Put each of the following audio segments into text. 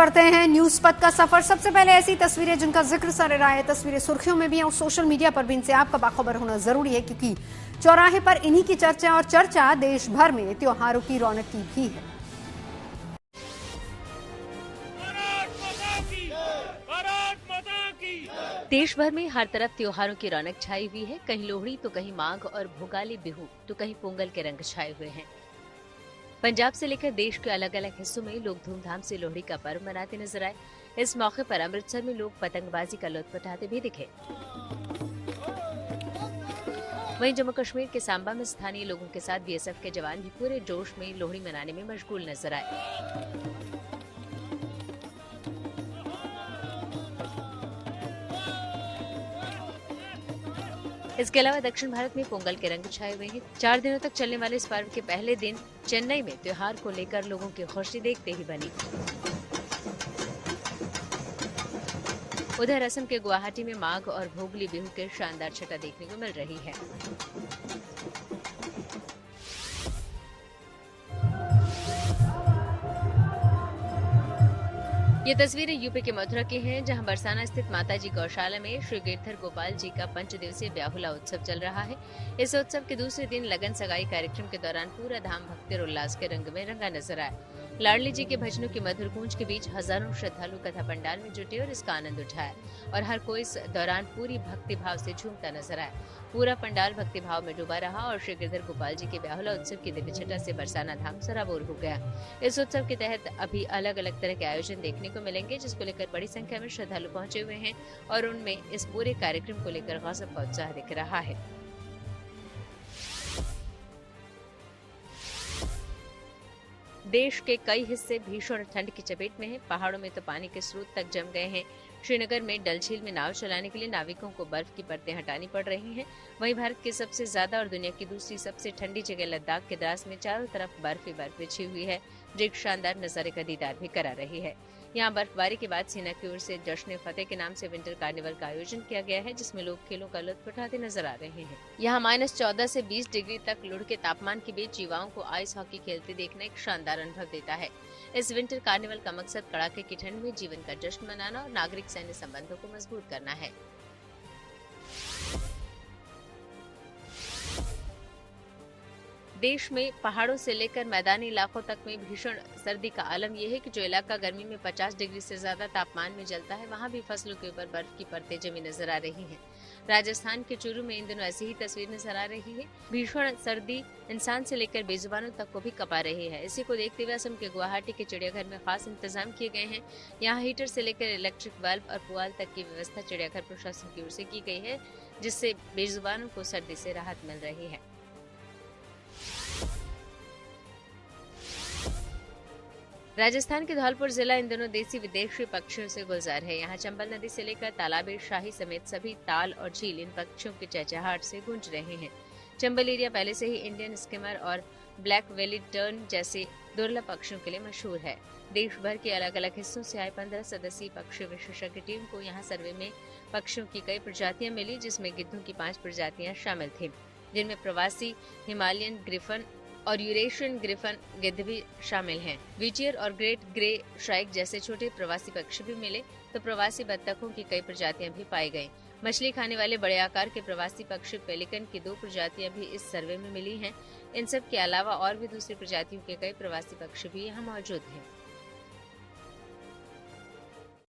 बढ़ते हैं न्यूज पथ का सफर। सबसे पहले ऐसी तस्वीरें जिनका जिक्र सर रहा है, तस्वीरें सुर्खियों में भी हैं और सोशल मीडिया पर भी इनसे आपका बाखबर होना जरूरी है, क्योंकि चौराहे पर इन्हीं की चर्चा और चर्चा देश भर में त्योहारों की रौनक की भी है। देश भर में हर तरफ त्योहारों की रौनक छाई हुई है। कहीं लोहड़ी तो कहीं माघ और भोगाली बिहू तो कहीं पोंगल के रंग छाए हुए हैं। पंजाब से लेकर देश के अलग अलग हिस्सों में लोग धूमधाम से लोहड़ी का पर्व मनाते नजर आए। इस मौके पर अमृतसर में लोग पतंगबाजी का लुत्फ उठाते भी दिखे। वहीं जम्मू कश्मीर के सांबा में स्थानीय लोगों के साथ बीएसएफ के जवान भी पूरे जोश में लोहड़ी मनाने में मशगूल नजर आए। इसके अलावा दक्षिण भारत में पोंगल के रंग छाए हुए हैं। 4 दिनों तक चलने वाले इस पर्व के पहले दिन चेन्नई में त्योहार को लेकर लोगों की खुशी देखते ही बनी। उधर असम के गुवाहाटी में माघ और भोगली बिहू के शानदार छटा देखने को मिल रही है। ये तस्वीरें यूपी के मथुरा की हैं, जहां बरसाना स्थित माताजी गौशाला में श्री गिरधर गोपाल जी का 5 दिवसीय ब्याहुला उत्सव चल रहा है। इस उत्सव के दूसरे दिन लगन सगाई कार्यक्रम के दौरान पूरा धाम भक्ति और उल्लास के रंग में रंगा नजर आया। लाडली जी के भजनों की मधुर गूंज के बीच हजारों श्रद्धालु कथा पंडाल में जुटे और इसका आनंद उठाया और हर कोई इस दौरान पूरी भक्ति भाव से झूमता नजर आया। पूरा पंडाल भक्ति भाव में डूबा रहा और श्री गिरधर गोपाल जी के ब्याहुला उत्सव की दिव्य छटा से बरसाना धाम सराबोर हो गया। इस उत्सव के तहत अभी अलग अलग तरह के आयोजन देखने को मिलेंगे, जिसको लेकर बड़ी संख्या में श्रद्धालु पहुंचे हुए हैं और उनमें इस पूरे कार्यक्रम को लेकर गजब का उत्साह दिख रहा है। देश के कई हिस्से भीषण ठंड की चपेट में हैं। पहाड़ों में तो पानी के स्रोत तक जम गए हैं। श्रीनगर में डल झील में नाव चलाने के लिए नाविकों को बर्फ की परतें हटानी पड़ रही हैं। वहीं भारत की सबसे ज्यादा और दुनिया की दूसरी सबसे ठंडी जगह लद्दाख के द्रास में चारों तरफ बर्फ ही बर्फ बिछी हुई है, जो एक शानदार नजारे का दीदार भी करा रही है। यहाँ बर्फबारी के बाद सेना की ओर से जश्न फतेह के नाम से विंटर कार्निवल का आयोजन किया गया है, जिसमें लोग खेलों का लुत्फ उठाते नजर आ रहे हैं। यहाँ -14 से 20 डिग्री तक लुढ़ के तापमान के बीच युवाओं को आइस हॉकी खेलते देखना एक शानदार अनुभव देता है। इस विंटर कार्निवल का मकसद कड़ाके की ठंड में जीवन का जश्न मनाना और नागरिक सैन्य संबंधों को मजबूत करना है। देश में पहाड़ों से लेकर मैदानी इलाकों तक में भीषण सर्दी का आलम यह है कि जो इलाका गर्मी में 50 डिग्री से ज्यादा तापमान में जलता है, वहां भी फसलों के ऊपर बर्फ की परतें जमी नजर आ रही हैं। राजस्थान के चूरू में इन दिनों ऐसी ही तस्वीर नजर आ रही है। भीषण सर्दी इंसान से लेकर बेजुबानों तक को भी कपा रही है। इसी को देखते हुए असम के गुवाहाटी के चिड़ियाघर में खास इंतजाम किए गए हैं। यहाँ हीटर से लेकर इलेक्ट्रिक बल्ब और पुआल तक की व्यवस्था चिड़ियाघर प्रशासन की ओर से की गई है, जिससे बेजुबानों को सर्दी से राहत मिल रही है। राजस्थान के धौलपुर जिला इन दिनों देसी विदेशी पक्षियों से गुलजार है। यहाँ चंबल नदी से लेकर तालाबे शाही समेत सभी ताल और झील इन पक्षियों की चहचहाट से गूंज रहे हैं। चंबल एरिया पहले से ही इंडियन स्किमर और ब्लैक वेली टर्न जैसे दुर्लभ पक्षियों के लिए मशहूर है। देश भर के अलग अलग हिस्सों से आए 15 सदस्यीय पक्षी विशेषज्ञ टीम को यहाँ सर्वे में पक्षियों की कई प्रजातियां मिली, जिसमें गिद्धों की 5 प्रजातियां शामिल थी, जिनमें प्रवासी हिमालयन ग्रिफन और यूरेशियन ग्रिफन गिद्ध भी शामिल हैं। विचियर और ग्रेट ग्रे श्राइक जैसे छोटे प्रवासी पक्षी भी मिले, तो प्रवासी बत्तखों की कई प्रजातियां भी पाई गईं। मछली खाने वाले बड़े आकार के प्रवासी पक्षी पेलिकन की 2 प्रजातियां भी इस सर्वे में मिली हैं। इन सब के अलावा और भी दूसरी प्रजातियों के कई प्रवासी पक्षी भी यहाँ मौजूद हैं।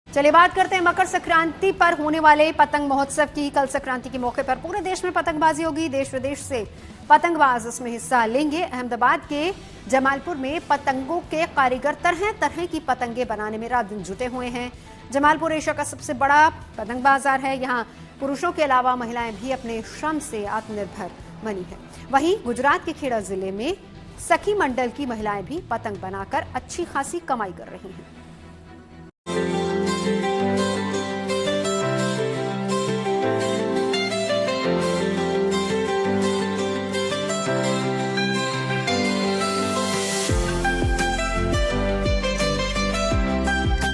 चलिए बात करते हैं मकर संक्रांति पर होने वाले पतंग महोत्सव की। कल संक्रांति के मौके पर पूरे देश में पतंगबाजी होगी। देश विदेश से पतंगबाज इसमें हिस्सा लेंगे। अहमदाबाद के जमालपुर में पतंगों के कारीगर तरह तरह की पतंगे बनाने में रात दिन जुटे हुए हैं। जमालपुर एशिया का सबसे बड़ा पतंग बाजार है। यहाँ पुरुषों के अलावा महिलाएं भी अपने श्रम से आत्मनिर्भर बनी है। वहीं गुजरात के खेड़ा जिले में सखी मंडल की महिलाएं भी पतंग बनाकर अच्छी खासी कमाई कर रही हैं।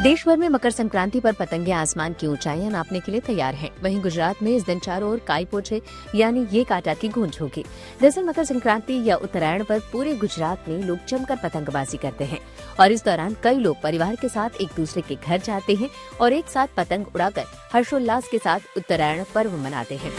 देश भर में मकर संक्रांति पर पतंगे आसमान की ऊंचाइयां नापने के लिए तैयार हैं। वहीं गुजरात में इस दिन चारों ओर काई पोछे यानी ये काटा की गूंज होगी। दरअसल मकर संक्रांति या उत्तरायण पर पूरे गुजरात में लोग जमकर पतंगबाजी करते हैं और इस दौरान कई लोग परिवार के साथ एक दूसरे के घर जाते हैं और एक साथ पतंग उड़ाकर हर्षोल्लास के साथ उत्तरायण पर्व मनाते हैं।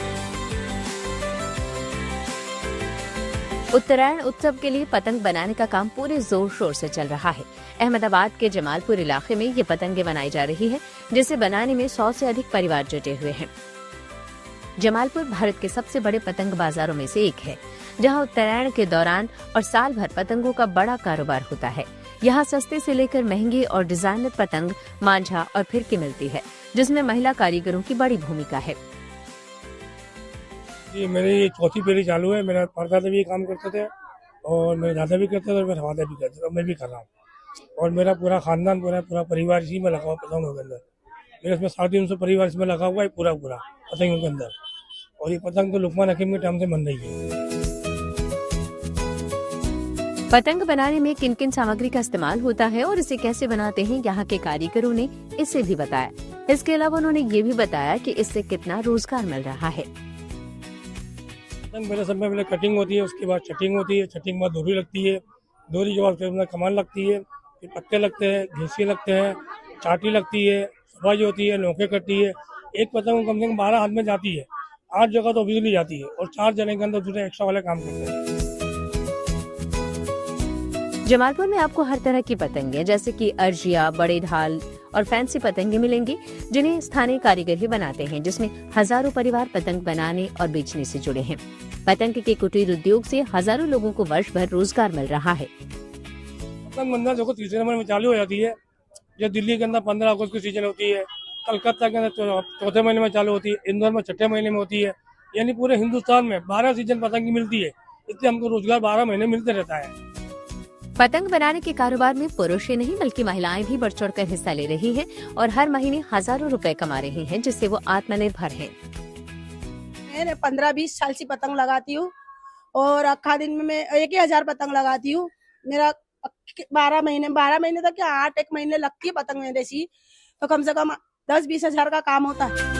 उत्तरायण उत्सव के लिए पतंग बनाने का काम पूरे जोर शोर से चल रहा है। अहमदाबाद के जमालपुर इलाके में ये पतंगे बनाई जा रही है, जिसे बनाने में 100 से अधिक परिवार जुटे हुए हैं। जमालपुर भारत के सबसे बड़े पतंग बाजारों में से एक है, जहां उत्तरायण के दौरान और साल भर पतंगों का बड़ा कारोबार होता है। यहाँ सस्ते से लेकर महंगे और डिजाइनर पतंग, मांझा और फिरकी मिलती है, जिसमें महिला कारीगरों की बड़ी भूमिका है। ये मेरी चौथी पीढ़ी चालू है। मेरा परदादा भी ये काम करते थे और मेरे दादा भी करते थे और मेरे फादर भी करते थे और मैं भी कर रहा हूँ। और मेरा पूरा खानदान पूरा परिवार इसी में लगा हुआ पतंगों के अंदर। मेरे इसमें 350 परिवार इसमें लगा हुआ है पूरा पतंगों के अंदर। और ये पतंग तो लुकमान हकीम के टाइम से बन रही है। पतंग बनाने में किन किन सामग्री का इस्तेमाल होता है और इसे कैसे बनाते हैं, यहाँ के कारीगरों ने इसे भी बताया। इसके अलावा उन्होंने ये भी बताया कि इससे कितना रोजगार मिल रहा है। मेरे सब में पहले कटिंग होती है, उसके बाद चटिंग होती है, चटिंग के बाद डोरी लगती है, डोरी के बाद फिर उसमें कमान लगती है, फिर पत्ते लगते हैं, घीसिए लगते हैं, चाटी लगती है, सफाई होती है, नौके कटती है। एक पतंग कम से कम 12 हाथ में जाती है, 8 जगह तो बिजली जाती है और 4 जने के अंदर दूसरे एक्स्ट्रा वाले काम करते हैं। जमालपुर में आपको हर तरह की पतंगे जैसे कि अर्जिया, बड़े ढाल और फैंसी पतंगे मिलेंगी, जिन्हें स्थानीय कारीगर ही बनाते हैं, जिसमें हजारों परिवार पतंग बनाने और बेचने से जुड़े हैं। पतंग के कुटीर उद्योग से हजारों लोगों को वर्ष भर रोजगार मिल रहा है। पतंग बनना देखो तीसरे नंबर में चालू हो जाती है। जो दिल्ली के अंदर 15 अगस्त की सीजन होती है, कलकत्ता के अंदर चौथे महीने में चालू होती है, इंदौर में छठे महीने में होती है। यानी पूरे हिंदुस्तान में 12 सीजन पतंग की मिलती है, इसलिए हमको रोजगार 12 महीने मिलते रहता है। पतंग बनाने के कारोबार में पुरुष ही नहीं बल्कि महिलाएं भी बढ़ चढ़ कर हिस्सा ले रही हैं और हर महीने हजारों रुपए कमा रही हैं, जिससे वो आत्मनिर्भर हैं। मैं 15-20 साल से पतंग लगाती हूँ और अक्खा दिन में मैं 1,000 पतंग लगाती हूँ। मेरा 12 महीने तक क्या 8 महीने लगती है पतंग मेरे सी, तो कम से कम 10-20 हजार का काम होता है।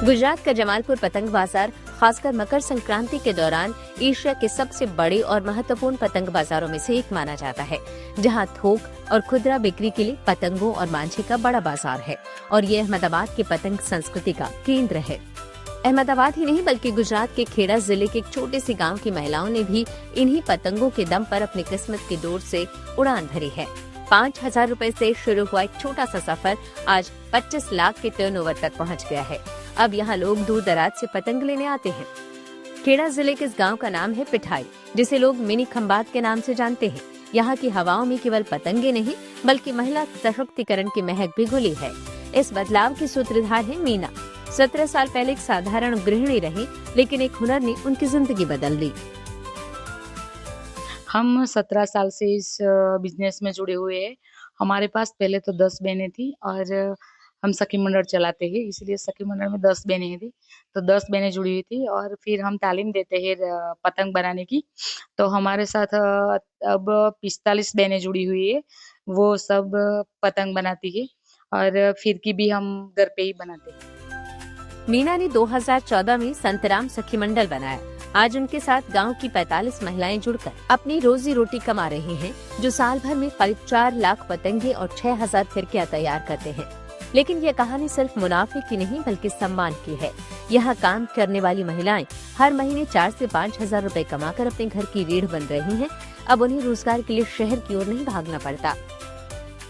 गुजरात का जमालपुर पतंग बाजार खासकर मकर संक्रांति के दौरान एशिया के सबसे बड़े और महत्वपूर्ण पतंग बाजारों में से एक माना जाता है, जहां थोक और खुदरा बिक्री के लिए पतंगों और मांझे का बड़ा बाजार है और ये अहमदाबाद के पतंग संस्कृति का केंद्र है। अहमदाबाद ही नहीं बल्कि गुजरात के खेड़ा जिले के एक छोटे से गांव की महिलाओं ने भी इन्हीं पतंगों के दम पर अपनी किस्मत की डोर से उड़ान भरी है। 5,000 रुपए से शुरू हुआ एक छोटा सा सफर आज 25 लाख के टर्नओवर तक पहुंच गया है। अब यहाँ लोग दूर दराज से पतंग लेने आते हैं। खेड़ा जिले के इस गांव का नाम है पिठाई, जिसे लोग मिनी खंबात के नाम से जानते हैं। यहाँ की हवाओं में केवल पतंगे नहीं बल्कि महिला सशक्तिकरण की महक भी घुली है। इस बदलाव की सूत्रधार है मीना। 17 साल पहले एक साधारण गृहिणी रही, लेकिन एक हुनर ने उनकी जिंदगी बदल दी। हम 17 साल से इस बिजनेस में जुड़े हुए हैं। हमारे पास पहले तो 10 बहनें थी और हम सखी मंडल चलाते हैं, इसलिए सखी मंडल में 10 बहनें थी, तो 10 बहनें जुड़ी हुई थी और फिर हम तालीम देते हैं पतंग बनाने की। तो हमारे साथ अब 45 बहनें जुड़ी हुई है, वो सब पतंग बनाती है और फिरकी भी हम घर पे ही बनाते हैं। मीना ने 2014 में संतराम सखी मंडल बनाया। आज उनके साथ गांव की 45 महिलाएं जुड़कर अपनी रोजी रोटी कमा रही हैं, जो साल भर में करीब 4 लाख पतंगे और 6,000 फिरकियां तैयार करते हैं। लेकिन ये कहानी सिर्फ मुनाफे की नहीं बल्कि सम्मान की है। यहाँ काम करने वाली महिलाएं हर महीने 4 से 5,000 रुपए कमाकर अपने घर की रीढ़ बन रही हैं। अब उन्हें रोजगार के लिए शहर की ओर नहीं भागना पड़ता।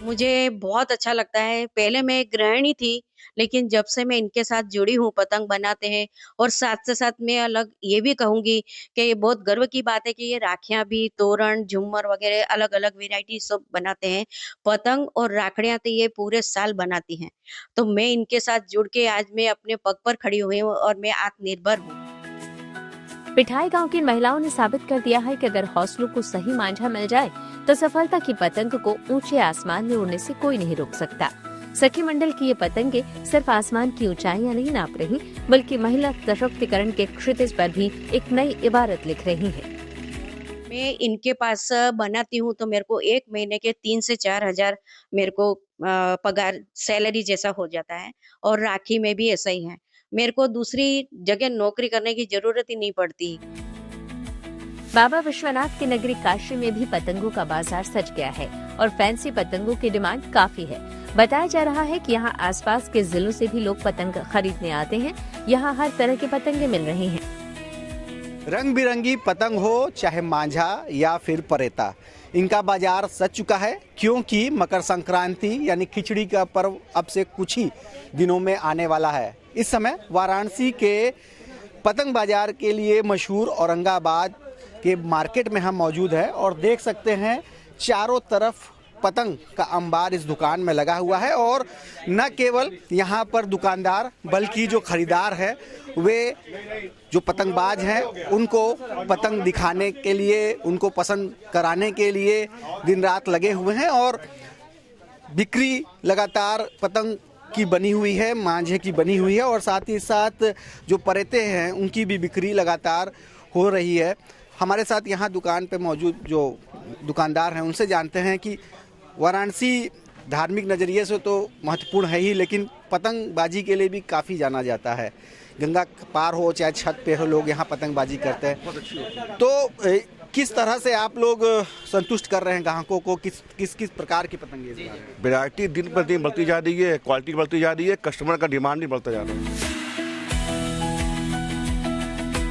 मुझे बहुत अच्छा लगता है। पहले मैं एक गृहिणी थी, लेकिन जब से मैं इनके साथ जुड़ी हूँ, पतंग बनाते हैं और साथ से साथ मैं अलग ये भी कहूँगी कि ये बहुत गर्व की बात है कि ये राखियाँ भी, तोरण, झूमर वगैरह अलग-अलग वैरायटी सब बनाते हैं। पतंग और राखड़ियाँ तो ये पूरे साल बनाती हैं। तो मैं इनके साथ जुड़ के आज मैं अपने पग पर खड़ी हुई हूँ और मैं आत्मनिर्भर हूँ। पिठाई गांव की महिलाओं ने साबित कर दिया है कि अगर हौसलों को सही मांझा मिल जाए तो सफलता की पतंग को ऊंचे आसमान में उड़ने से कोई नहीं रोक सकता। सखी मंडल की ये पतंगे सिर्फ आसमान की ऊंचाइयां नहीं नाप रही, बल्कि महिला सशक्तिकरण के क्षितिज पर भी एक नई इबारत लिख रही हैं। मैं इनके पास बनाती हूँ तो मेरे को 1 महीने के 3 से 4 हजार मेरे को पगार सैलरी जैसा हो जाता है। और राखी में भी ऐसा ही है, मेरे को दूसरी जगह नौकरी करने की जरूरत ही नहीं पड़ती। बाबा विश्वनाथ की नगरी काशी में भी पतंगों का बाजार सज गया है और फैंसी पतंगों की डिमांड काफी है। बताया जा रहा है कि यहाँ आसपास के जिलों से भी लोग पतंग खरीदने आते हैं। यहाँ हर तरह के पतंगे मिल रही हैं। रंग बिरंगी पतंग हो चाहे मांझा या फिर परेता, इनका बाजार सज चुका है, क्योंकि मकर संक्रांति यानी खिचड़ी का पर्व अब से कुछ ही दिनों में आने वाला है। इस समय वाराणसी के पतंग बाजार के लिए मशहूर औरंगाबाद के मार्केट में हम मौजूद हैं और देख सकते हैं चारों तरफ पतंग का अंबार इस दुकान में लगा हुआ है। और न केवल यहाँ पर दुकानदार बल्कि जो खरीदार है वे जो पतंगबाज हैं उनको पतंग दिखाने के लिए, उनको पसंद कराने के लिए दिन रात लगे हुए हैं। और बिक्री लगातार पतंग की बनी हुई है, मांझे की बनी हुई है और साथ ही साथ जो परेते हैं उनकी भी बिक्री लगातार हो रही है। हमारे साथ यहाँ दुकान पे मौजूद जो दुकानदार हैं उनसे जानते हैं कि वाराणसी धार्मिक नज़रिए से तो महत्वपूर्ण है ही, लेकिन पतंगबाजी के लिए भी काफ़ी जाना जाता है। गंगा पार हो चाहे छत पे हो, लोग यहाँ पतंगबाजी करते हैं। तो किस तरह से आप लोग संतुष्ट कर रहे हैं ग्राहकों को? किस प्रकार की पतंगे? वैरायटी दिन पर दिन बढ़ती जा रही है, क्वालिटी बढ़ती जा रही है, कस्टमर का डिमांड भी बढ़ता जा रहा है।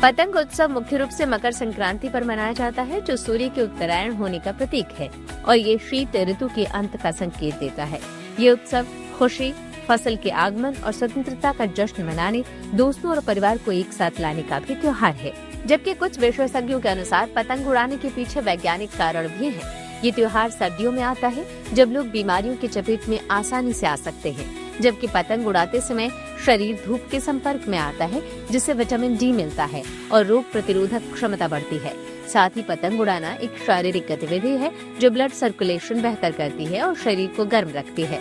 पतंग उत्सव मुख्य रूप से मकर संक्रांति पर मनाया जाता है, जो सूर्य के उत्तरायण होने का प्रतीक है और ये शीत ऋतु के अंत का संकेत देता है। ये उत्सव खुशी, फसल के आगमन और स्वतंत्रता का जश्न मनाने, दोस्तों और परिवार को एक साथ लाने का भी त्योहार है। जबकि कुछ विशेषज्ञों के अनुसार पतंग उड़ाने के पीछे वैज्ञानिक कारण भी हैं। ये त्योहार सर्दियों में आता है जब लोग बीमारियों की चपेट में आसानी से आ सकते हैं, जबकि पतंग उड़ाते समय शरीर धूप के संपर्क में आता है, जिससे विटामिन डी मिलता है और रोग प्रतिरोधक क्षमता बढ़ती है। साथ ही पतंग उड़ाना एक शारीरिक गतिविधि है जो ब्लड सर्कुलेशन बेहतर करती है और शरीर को गर्म रखती है।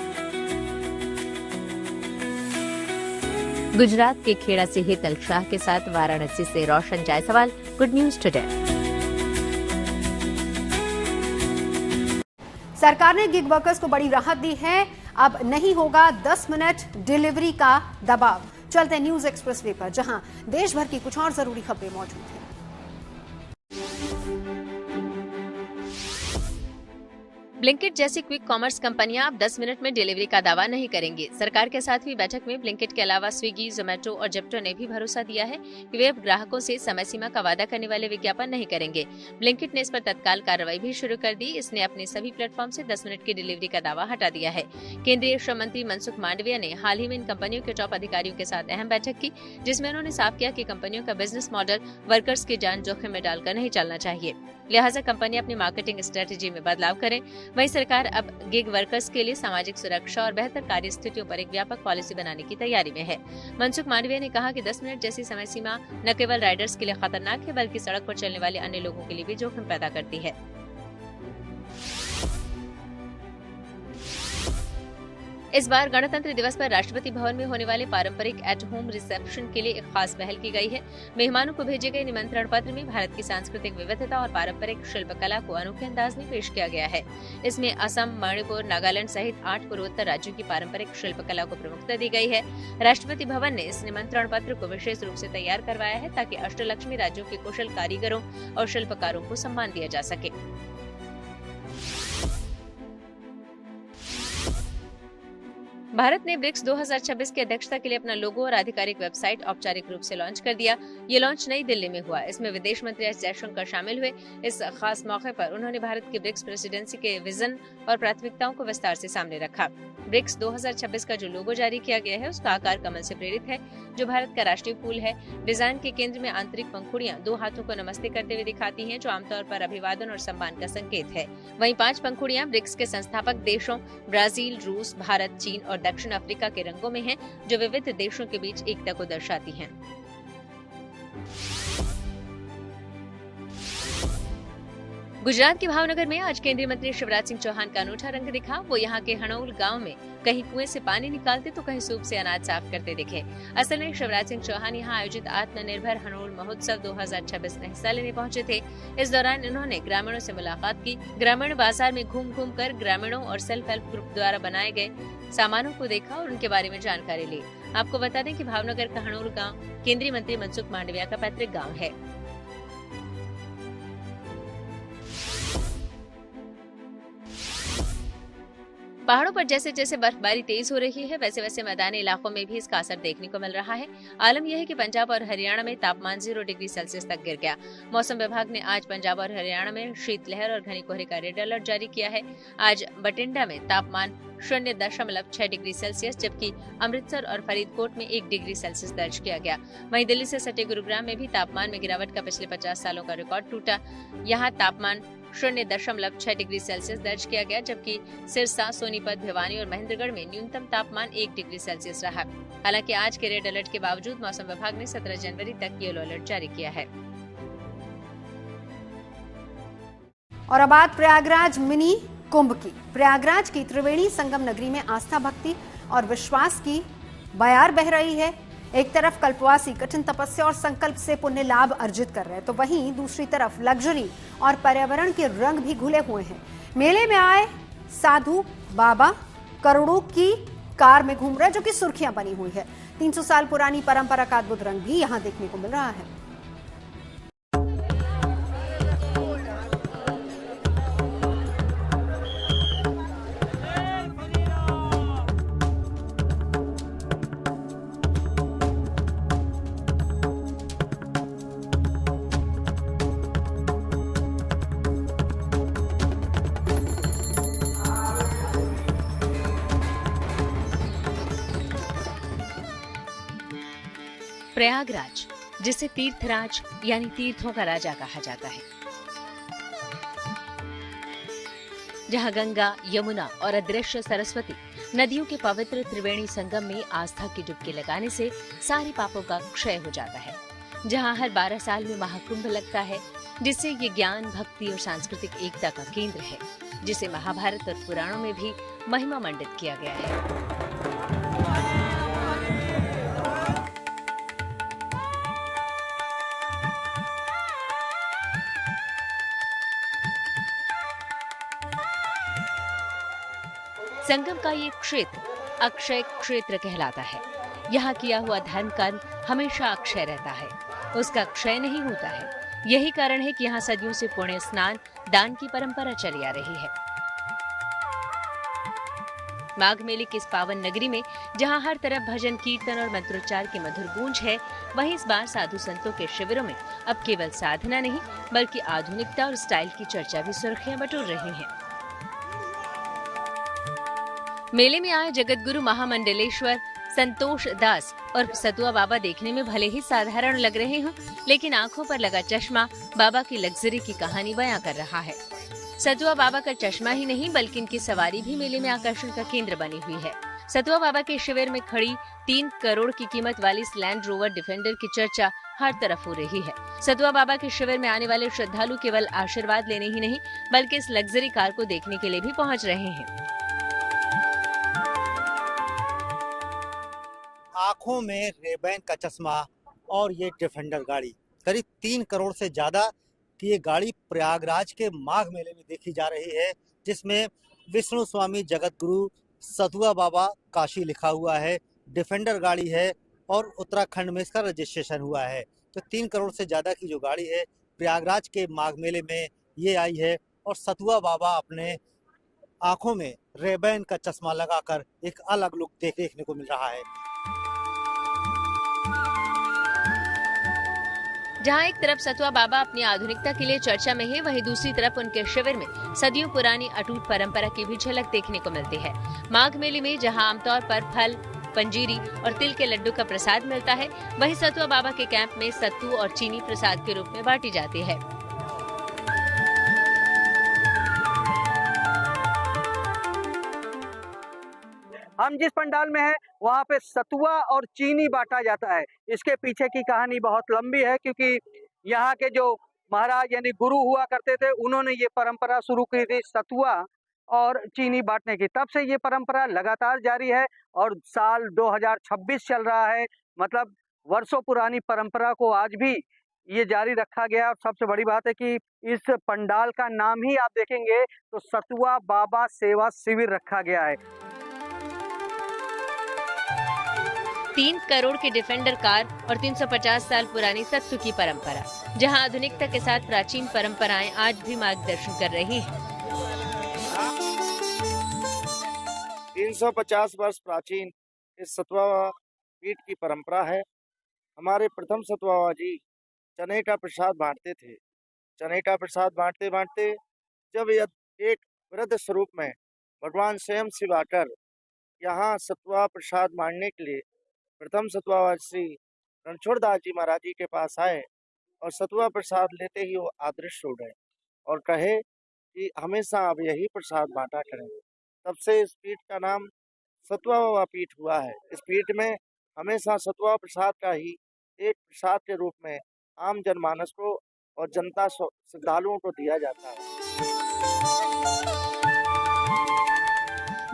गुजरात के खेड़ा से हेतल शाह के साथ वाराणसी से रोशन जायसवाल, गुड न्यूज टुडे। सरकार ने गिग वर्कर्स को बड़ी राहत दी है। अब नहीं होगा 10 मिनट डिलीवरी का दबाव। चलते हैं न्यूज एक्सप्रेस वे पर, जहां देश भर की कुछ और जरूरी खबरें मौजूद हैं। ब्लिंकिट जैसी क्विक कॉमर्स कंपनियां अब 10 मिनट में डिलीवरी का दावा नहीं करेंगी। सरकार के साथ हुई बैठक में ब्लिंकिट के अलावा स्विगी, जोमेटो और जेप्टो ने भी भरोसा दिया है कि वे अब ग्राहकों से समय सीमा का वादा करने वाले विज्ञापन नहीं करेंगे। ब्लिंकिट ने इस पर तत्काल कार्रवाई भी शुरू कर दी। इसने अपने सभी प्लेटफॉर्म से 10 मिनट की डिलीवरी का दावा हटा दिया है। केंद्रीय श्रम मंत्री मनसुख मांडविया ने हाल ही में इन कंपनियों के टॉप अधिकारियों के साथ अहम बैठक की, जिसमें उन्होंने साफ किया कि कंपनियों का बिजनेस मॉडल वर्कर्स की जान जोखिम में डालकर नहीं चलना चाहिए। लिहाजा कंपनी अपनी मार्केटिंग स्ट्रेटेजी में बदलाव करें। वहीं सरकार अब गिग वर्कर्स के लिए सामाजिक सुरक्षा और बेहतर कार्य स्थितियों पर एक व्यापक पॉलिसी बनाने की तैयारी में है। मनसुख मांडविया ने कहा कि 10 मिनट जैसी समय सीमा न केवल राइडर्स के लिए खतरनाक है, बल्कि सड़क पर चलने वाले अन्य लोगों के लिए भी जोखिम पैदा करती है। इस बार गणतंत्र दिवस पर राष्ट्रपति भवन में होने वाले पारंपरिक एट होम रिसेप्शन के लिए एक खास पहल की गई है। मेहमानों को भेजे गए निमंत्रण पत्र में भारत की सांस्कृतिक विविधता और पारंपरिक शिल्पकला को अनोखे अंदाज में पेश किया गया है। इसमें असम, मणिपुर, नागालैंड सहित 8 पूर्वोत्तर राज्यों की पारंपरिक शिल्पकला को प्रमुखता दी गई है। राष्ट्रपति भवन ने इस निमंत्रण पत्र को विशेष रूप से तैयार करवाया है ताकि अष्टलक्ष्मी राज्यों के कुशल कारीगरों और शिल्पकारों को सम्मान दिया जा सके। भारत ने ब्रिक्स 2026 की अध्यक्षता के लिए अपना लोगो और आधिकारिक वेबसाइट औपचारिक रूप से लॉन्च कर दिया। ये लॉन्च नई दिल्ली में हुआ। इसमें विदेश मंत्री एस जयशंकर शामिल हुए। इस खास मौके पर उन्होंने भारत की ब्रिक्स प्रेसिडेंसी के विजन और प्राथमिकताओं को विस्तार से सामने रखा। ब्रिक्स 2026 का जो लोगो जारी किया गया है उसका आकार कमल से प्रेरित है, जो भारत का राष्ट्रीय फूल है। डिजाइन के केंद्र में आंतरिक पंखुड़ियां 2 हाथों को नमस्ते करते हुए दिखाती हैं, जो आमतौर पर अभिवादन और सम्मान का संकेत है। वहीं 5 पंखुड़ियां ब्रिक्स के संस्थापक देशों ब्राजील, रूस, भारत, चीन और दक्षिण अफ्रीका के रंगों में हैं, जो विविध देशों के बीच एकता को दर्शाती हैं। गुजरात के भावनगर में आज केंद्रीय मंत्री शिवराज सिंह चौहान का अनूठा रंग दिखा। वो यहाँ के हणौल गांव में कहीं कुएं से पानी निकालते तो कहीं सूप से अनाज साफ करते दिखे। असल में शिवराज सिंह चौहान यहाँ आयोजित आत्मनिर्भर हणौल महोत्सव 2026 में हिस्सा लेने पहुंचे थे। इस दौरान इन्होंने ग्रामीणों से मुलाकात की, ग्रामीण बाजार में घूम घूम कर ग्रामीणों और सेल्फ हेल्प ग्रुप द्वारा बनाए गए सामानों को देखा और उनके बारे में जानकारी ली। आपको बता दें कि भावनगर का हणौल गाँव केंद्रीय मंत्री मनसुख मांडविया का पैतृक गाँव है। पहाड़ों पर जैसे जैसे बर्फबारी तेज हो रही है, वैसे वैसे मैदानी इलाकों में भी इसका असर देखने को मिल रहा है। आलम यह है कि पंजाब और हरियाणा में तापमान 0 डिग्री सेल्सियस तक गिर गया। मौसम विभाग ने आज पंजाब और हरियाणा में शीतलहर और घनी कोहरे का रेड अलर्ट जारी किया है। आज बठिंडा में तापमान 0.6 डिग्री सेल्सियस, जबकि अमृतसर और फरीदकोट में 1 डिग्री सेल्सियस दर्ज किया गया। वहीं दिल्ली से सटे गुरुग्राम में भी तापमान में गिरावट का पिछले 50 सालों का रिकॉर्ड टूटा। यहाँ तापमान 0.6 डिग्री सेल्सियस दर्ज किया गया, जबकि सिरसा, सोनीपत, भिवानी और महेंद्रगढ़ में न्यूनतम तापमान 1 डिग्री सेल्सियस रहा। हालांकि आज के रेड अलर्ट के बावजूद मौसम विभाग ने 17 जनवरी तक येलो अलर्ट जारी किया है। और अब बात प्रयागराज मिनी कुंभ की। प्रयागराज की त्रिवेणी संगम नगरी में आस्था, भक्ति और विश्वास की बयार बह रही है। एक तरफ कल्पवासी कठिन तपस्या और संकल्प से पुण्य लाभ अर्जित कर रहे हैं, तो वहीं दूसरी तरफ लग्जरी और पर्यावरण के रंग भी घुले हुए हैं। मेले में आए साधु बाबा करोड़ों की कार में घूम रहे हैं, जो कि सुर्खियां बनी हुई है। 300 साल पुरानी परंपरा का अद्भुत रंग भी यहां देखने को मिल रहा है। प्रयागराज, जिसे तीर्थराज यानी तीर्थों का राजा कहा जाता है, जहां गंगा, यमुना और अदृश्य सरस्वती नदियों के पवित्र त्रिवेणी संगम में आस्था की डुबकी लगाने से सारे पापों का क्षय हो जाता है, जहां हर 12 साल में महाकुंभ लगता है, जिससे ये ज्ञान, भक्ति और सांस्कृतिक एकता का केंद्र है, जिसे महाभारत और पुराणों में भी महिमा मंडित किया गया है। संगम का ये क्षेत्र अक्षय क्षेत्र कहलाता है। यहाँ किया हुआ धर्म कर्म हमेशा अक्षय रहता है, उसका क्षय नहीं होता है। यही कारण है कि यहाँ सदियों से पुण्य स्नान, दान की परंपरा चली आ रही है। माघ मेले की इस पावन नगरी में जहाँ हर तरफ भजन, कीर्तन और मंत्रोच्चार की मधुर गूंज है, वहीं इस बार साधु संतों के शिविरों में अब केवल साधना नहीं, बल्कि आधुनिकता और स्टाइल की चर्चा भी सुर्खियां बटोर रही है। मेले में आए जगतगुरु महामंडलेश्वर संतोष दास और सतुआ बाबा देखने में भले ही साधारण लग रहे हों, लेकिन आंखों पर लगा चश्मा बाबा की लग्जरी की कहानी बयां कर रहा है। सतुआ बाबा का चश्मा ही नहीं, बल्कि इनकी सवारी भी मेले में आकर्षण का केंद्र बनी हुई है। सतुआ बाबा के शिविर में खड़ी 3 करोड़ की कीमत वाली लैंड रोवर डिफेंडर की चर्चा हर तरफ हो रही है। सतुआ बाबा के शिविर में आने वाले श्रद्धालु केवल आशीर्वाद लेने ही नहीं, बल्कि इस लग्जरी कार को देखने के लिए भी पहुंच रहे हैं। आंखों में रेबैन का चश्मा और ये डिफेंडर गाड़ी, करीब 3 करोड़ से ज्यादा की ये गाड़ी प्रयागराज के माघ मेले में देखी जा रही है, जिसमें विष्णु स्वामी जगतगुरु सतुआ बाबा काशी लिखा हुआ है। डिफेंडर गाड़ी है और उत्तराखंड में इसका रजिस्ट्रेशन हुआ है। तो 3 करोड़ से ज्यादा की जो गाड़ी है प्रयागराज के माघ मेले में ये आई है, और सतुआ बाबा अपने आंखों में रेबैन का चश्मा लगाकर एक अलग लुक देखने को मिल रहा है। जहां एक तरफ सतुआ बाबा अपनी आधुनिकता के लिए चर्चा में है, वहीं दूसरी तरफ उनके शिविर में सदियों पुरानी अटूट परंपरा की भी झलक देखने को मिलती है। माघ मेले में जहां आमतौर पर फल, पंजीरी और तिल के लड्डू का प्रसाद मिलता है, वहीं सतुआ बाबा के कैंप में सत्तू और चीनी प्रसाद के रूप में बांटी जाती है। हम जिस पंडाल में हैं वहाँ पे सतुआ और चीनी बांटा जाता है। इसके पीछे की कहानी बहुत लंबी है, क्योंकि यहाँ के जो महाराज यानी गुरु हुआ करते थे, उन्होंने ये परंपरा शुरू की थी सतुआ और चीनी बांटने की। तब से ये परंपरा लगातार जारी है और साल 2026 चल रहा है, मतलब वर्षों पुरानी परंपरा को आज भी ये जारी रखा गया। और सबसे बड़ी बात है कि इस पंडाल का नाम ही आप देखेंगे तो सतुआ बाबा सेवा शिविर रखा गया है। 3 करोड़ की डिफेंडर कार और 350 साल पुरानी सत्तू की परंपरा, जहां आधुनिकता के साथ प्राचीन परंपराएं आज भी मार्गदर्शन कर रही हैं। 350 वर्ष प्राचीन इस सतुआ पीठ की परंपरा है। हमारे प्रथम सतुआ जी चने का प्रसाद बांटते थे। चने का प्रसाद बांटते बांटते जब यह एक वृद्ध स्वरूप में भगवान स्वयं शिव आकर यहाँ सतुआ प्रसाद बांटने के लिए प्रथम सतुआ श्री रणछोड़दास जी महाराज जी के पास आए और सतुआ प्रसाद लेते ही वो आदृश्य हो गए और कहे कि हमेशा अब यही प्रसाद बांटा करें। तब से इस पीठ का नाम सतुआ बाबा पीठ हुआ है। इस पीठ में हमेशा सतुआ प्रसाद का ही एक प्रसाद के रूप में आम जनमानस को और जनता श्रद्धालुओं को दिया जाता है।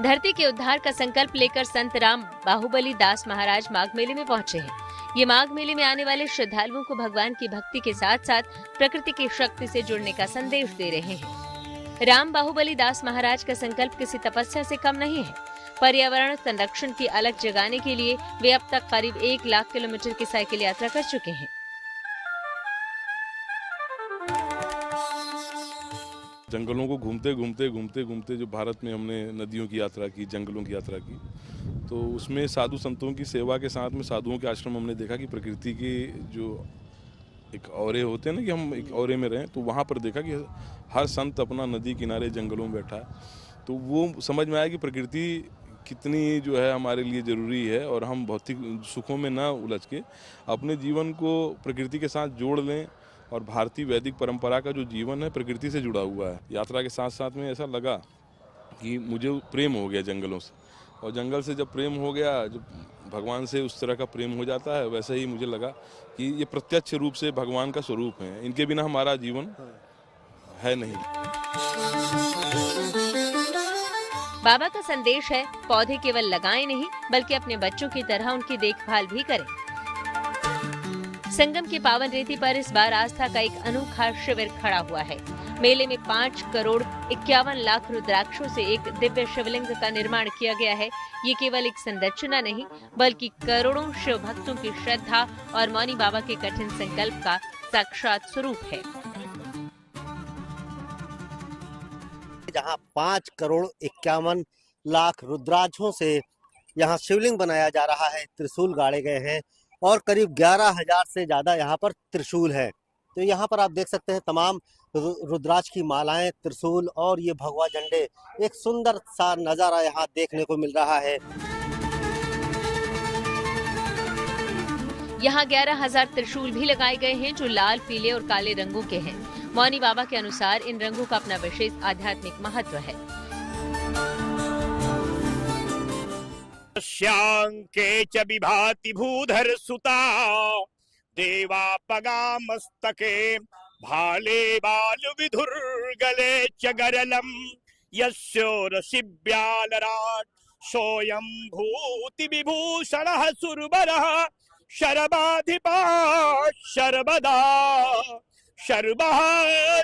धरती के उद्धार का संकल्प लेकर संत राम बाहुबली दास महाराज माघ मेले में पहुंचे हैं। ये माघ मेले में आने वाले श्रद्धालुओं को भगवान की भक्ति के साथ साथ प्रकृति की शक्ति से जुड़ने का संदेश दे रहे हैं। राम बाहुबली दास महाराज का संकल्प किसी तपस्या से कम नहीं है। पर्यावरण संरक्षण की अलग जगाने के लिए वे अब तक करीब 1 लाख किलोमीटर की साइकिल यात्रा कर चुके हैं। जंगलों को घूमते घूमते जो भारत में हमने नदियों की यात्रा की, जंगलों की यात्रा की, तो उसमें साधु संतों की सेवा के साथ में साधुओं के आश्रम हमने देखा कि प्रकृति के जो एक औरे होते हैं ना, कि हम एक औरे में रहें, तो वहाँ पर देखा कि हर संत अपना नदी किनारे जंगलों में बैठा है। तो वो समझ में आया कि प्रकृति कितनी जो है हमारे लिए ज़रूरी है और हम भौतिक सुखों में ना उलझ के अपने जीवन को प्रकृति के साथ जोड़ लें। और भारतीय वैदिक परंपरा का जो जीवन है प्रकृति से जुड़ा हुआ है। यात्रा के साथ साथ में ऐसा लगा कि मुझे प्रेम हो गया जंगलों से, और जंगल से जब प्रेम हो गया, जब भगवान से उस तरह का प्रेम हो जाता है, वैसे ही मुझे लगा कि ये प्रत्यक्ष रूप से भगवान का स्वरूप है। इनके बिना हमारा जीवन है नहीं। बाबा का संदेश है, पौधे केवल लगाएं नहीं बल्कि अपने बच्चों की तरह उनकी देखभाल भी करें। संगम की पावन रेती पर इस बार आस्था का एक अनोखा शिविर खड़ा हुआ है। मेले में 5 करोड़ 51 लाख रुद्राक्षों से एक दिव्य शिवलिंग का निर्माण किया गया है। ये केवल एक संरचना नहीं बल्कि करोड़ों शिव भक्तों की श्रद्धा और मौनी बाबा के कठिन संकल्प का साक्षात स्वरूप है। जहां 5 करोड़ 51 लाख रुद्राक्षों से यहाँ शिवलिंग बनाया जा रहा है, त्रिशूल गाड़े गए हैं और करीब 11,000 से ज्यादा यहाँ पर त्रिशूल है। तो यहाँ पर आप देख सकते हैं तमाम रुद्राक्ष की मालाएं, त्रिशूल और ये भगवा झंडे, एक सुंदर सा नजारा यहाँ देखने को मिल रहा है। यहाँ 11,000 त्रिशूल भी लगाए गए हैं जो लाल, पीले और काले रंगों के हैं। मौनी बाबा के अनुसार इन रंगों का अपना विशेष आध्यात्मिक महत्व है। श्यांके च विभाति भूधर सुता देवा पगा मस्तके भाले बाल विधुर्गले च गरलम यस्योरसिब्यालराट सोयं भूति विभूषणः सुरवरः शरबाधिपा शर्वदा शर्वः